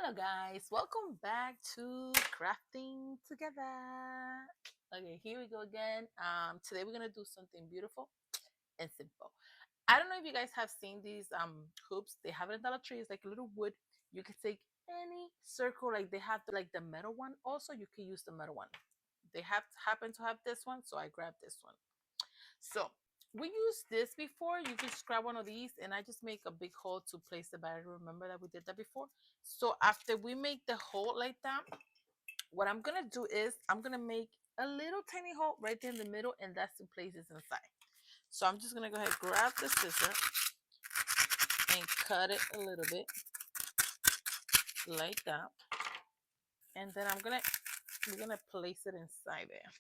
Hello guys, welcome back to crafting together. Okay, here we go again. Today we're gonna do something beautiful and simple. I don't know if you guys have seen these hoops. They have it in Dollar Tree. It's like a little wood. You can take any circle, like they have the metal one. Also, you can use the metal one. They happen to have this one, so I grabbed this one. So we used this before. You can just grab one of these, and I just make a big hole to place the battery. Remember that we did that before? So after we make the hole like that, what I'm gonna do is I'm gonna make a little tiny hole right there in the middle, and that's to place this inside. So I'm just gonna go ahead, grab the scissor and cut it a little bit like that, and then we're gonna place it inside there.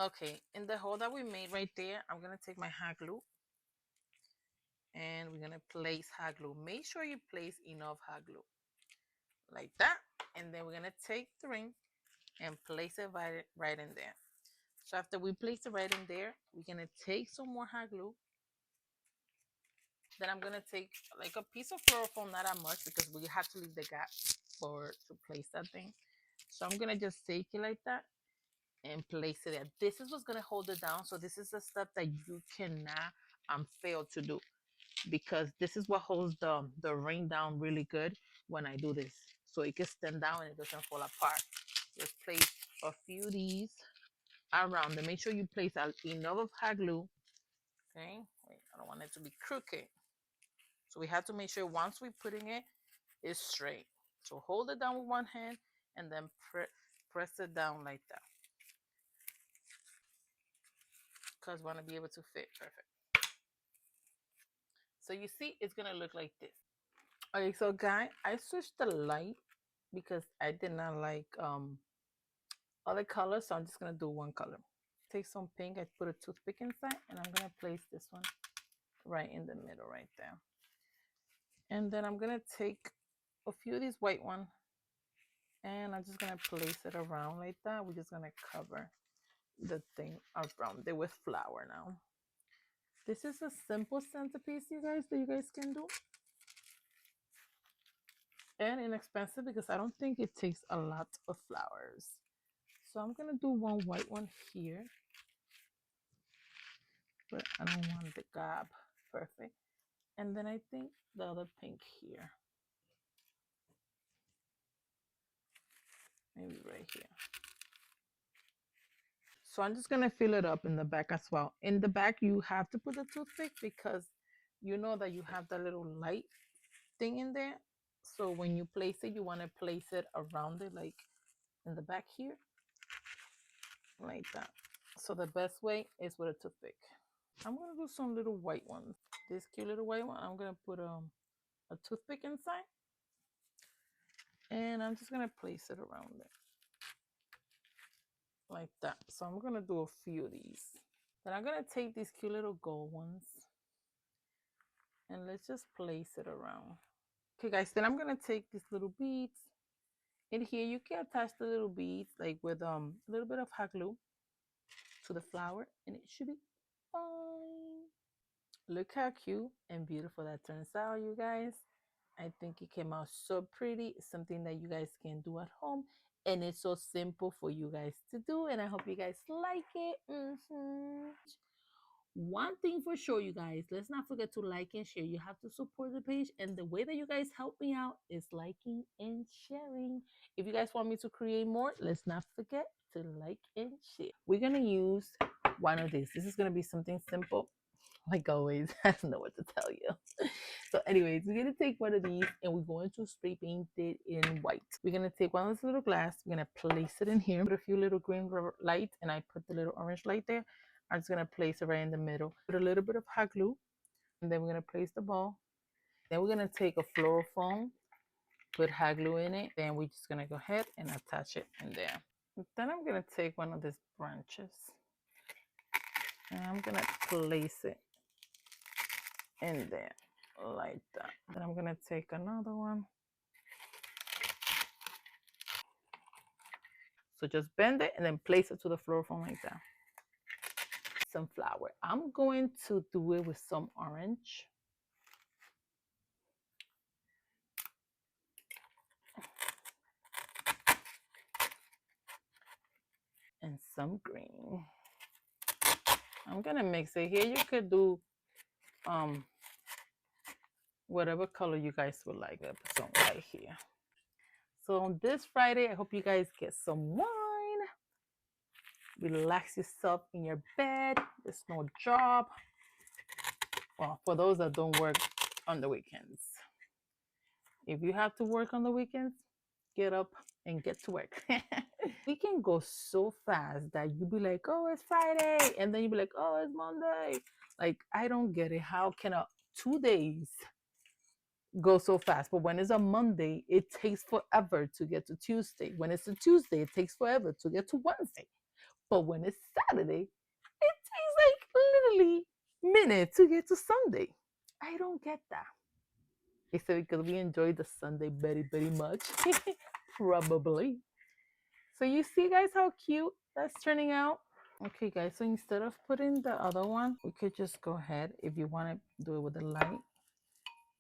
Okay, in the hole that we made right there, I'm gonna take my hot glue and we're gonna place hot glue. Make sure you place enough hot glue like that, and then we're gonna take the ring and place it right in there. So after we place it right in there, we're gonna take some more hot glue. Then I'm gonna take like a piece of fluorofoam, not that much because we have to leave the gap to place that thing. So I'm gonna just take it like that and place it there. This is what's gonna hold it down. So this is the stuff that you cannot fail to do, because this is what holds the ring down really good when I do this. So it can stand down and it doesn't fall apart. Just place a few of these around them. Make sure you place enough of hot glue. Okay, wait, I don't want it to be crooked. So we have to make sure once we're putting it, it's straight. So hold it down with one hand and then press it down like that, because we want to be able to fit perfect. So you see, it's gonna look like this. Okay, so guys, I switched the light because I did not like other colors, so I'm just gonna do one color. Take some pink, I put a toothpick inside, and I'm gonna place this one right in the middle right there. And then I'm gonna take a few of these white ones, and I'm just gonna place it around like that. We're just gonna cover the thing around there with flour now. This is a simple centerpiece, you guys, that you guys can do, and inexpensive because I don't think it takes a lot of flowers. So I'm gonna do one white one here, but I don't want the gap. Perfect. And then I think the other pink here, maybe right here. So I'm just gonna fill it up in the back as well. In the back, you have to put the toothpick because you know that you have that little light thing in there. So when you place it, you want to place it around it, like in the back here, like that. So the best way is with a toothpick. I'm gonna do some little white ones. This cute little white one, I'm gonna put a toothpick inside, and I'm just gonna place it around it like that. So I'm gonna do a few of these. Then I'm gonna take these cute little gold ones and let's just place it around. Okay guys, then I'm gonna take these little beads. In here you can attach the little beads like with a little bit of hot glue to the flower, and it should be fine. Look how cute and beautiful that turns out, you guys. I think it came out so pretty. It's something that you guys can do at home, and it's so simple for you guys to do, and I hope you guys like it. One thing for sure, you guys, let's not forget to like and share. You have to support the page, and the way that you guys help me out is liking and sharing. If you guys want me to create more, let's not forget to like and share. We're gonna use one of these. This is gonna be something simple, like always. I don't know what to tell you. So anyways, we're gonna take one of these and we're going to spray paint it in white. We're gonna take one of this little glass, we're gonna place it in here, put a few little green lights, and I put the little orange light there. I'm just gonna place it right in the middle. Put a little bit of hot glue, and then we're gonna place the ball. Then we're gonna take a fluorofoam, put hot glue in it, then we're just gonna go ahead and attach it in there. Then I'm gonna take one of these branches and I'm gonna place it in there like that. Then I'm gonna take another one. So just bend it and then place it to the fluorofoam like that. Some flour. I'm going to do it with some orange. some green. I'm gonna mix it. Here you could do um whatever color you guys would like. I put some right here. So on this Friday, I hope you guys get some wine, relax yourself in your bed. There's no job. Well, for those that don't work on the weekends. If you have to work on the weekends, get up and get to work. We can go so fast that you be like, oh, it's Friday. And then you be like, oh, it's Monday. Like, I don't get it. How can 2 days go so fast? But when it's a Monday, it takes forever to get to Tuesday. When it's a Tuesday, it takes forever to get to Wednesday. But when it's Saturday, it takes like literally minutes to get to Sunday. I don't get that. Is it because we enjoy the Sunday very, very much? Probably. So you see, guys, how cute that's turning out? Okay, guys, so instead of putting the other one, we could just go ahead, if you want to do it with the light,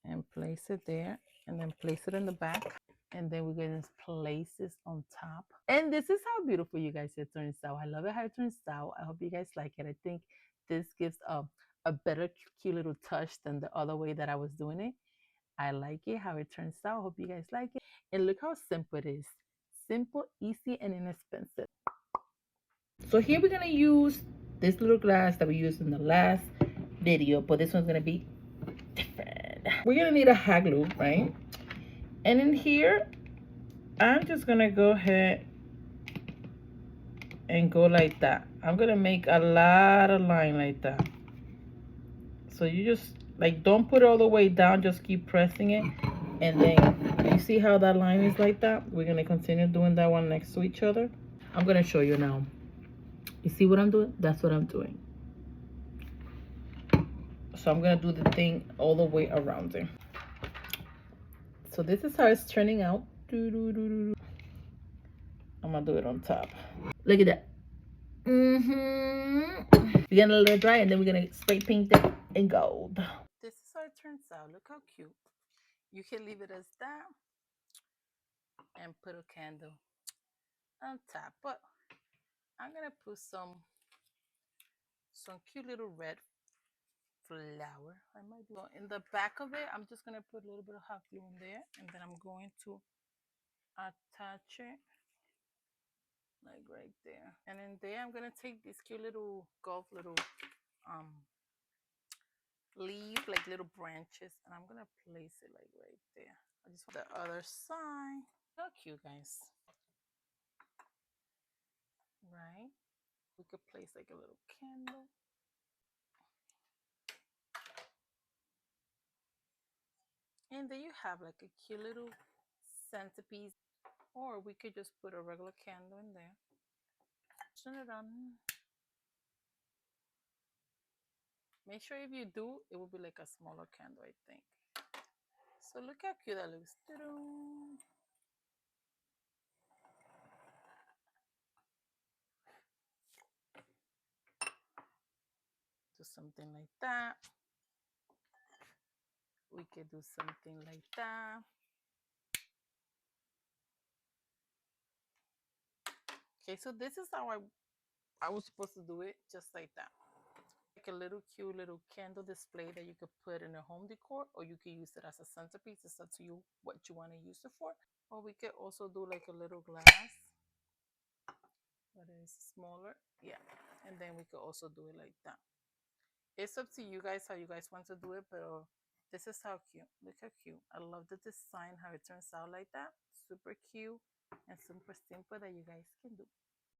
and place it there, and then place it in the back. And then we're going to place this on top. And this is how beautiful, you guys, it turns out. I love it how it turns out. I hope you guys like it. I think this gives a better, cute little touch than the other way that I was doing it. I like it how it turns out. Hope you guys like it. And look how simple it is. Simple, easy, and inexpensive. So here we're gonna use this little glass that we used in the last video, but this one's gonna be different. We're gonna need a hot glue, right? And in here, I'm just gonna go ahead and go like that. I'm gonna make a lot of line like that. So you just like don't put it all the way down, just keep pressing it. And then you see how that line is like that? We're gonna continue doing that one next to each other. I'm gonna show you now. You see what I'm doing? That's what I'm doing. So I'm gonna do the thing all the way around it. So this is how it's turning out. I'm gonna do it on top. Look at that. We're gonna let it dry and then we're gonna spray paint it in gold. This is how it turns out. Look how cute. You can leave it as that and put a candle on top. But I'm gonna put some cute little red flower. I might do in the back of it. I'm just gonna put a little bit of hot glue in there, and then I'm going to attach it like right there. And in there, I'm gonna take this cute little golf little leaf, like little branches, and I'm gonna place it like right there. I just want the other side. How cute, guys! Right? We could place like a little candle. And then you have like a cute little centerpiece, or we could just put a regular candle in there. Turn it on. Make sure if you do, it will be like a smaller candle, I think. So look how cute that looks. Do something like that. We could do something like that. Okay, so this is how I was supposed to do it, just like that. Like a little cute little candle display that you could put in a home decor, or you could use it as a centerpiece. It's up to you what you want to use it for. Or we could also do like a little glass that is smaller. Yeah. And then we could also do it like that. It's up to you guys how you guys want to do it, but this is how cute. Look how cute. I love the design, how it turns out like that. Super cute and super simple that you guys can do.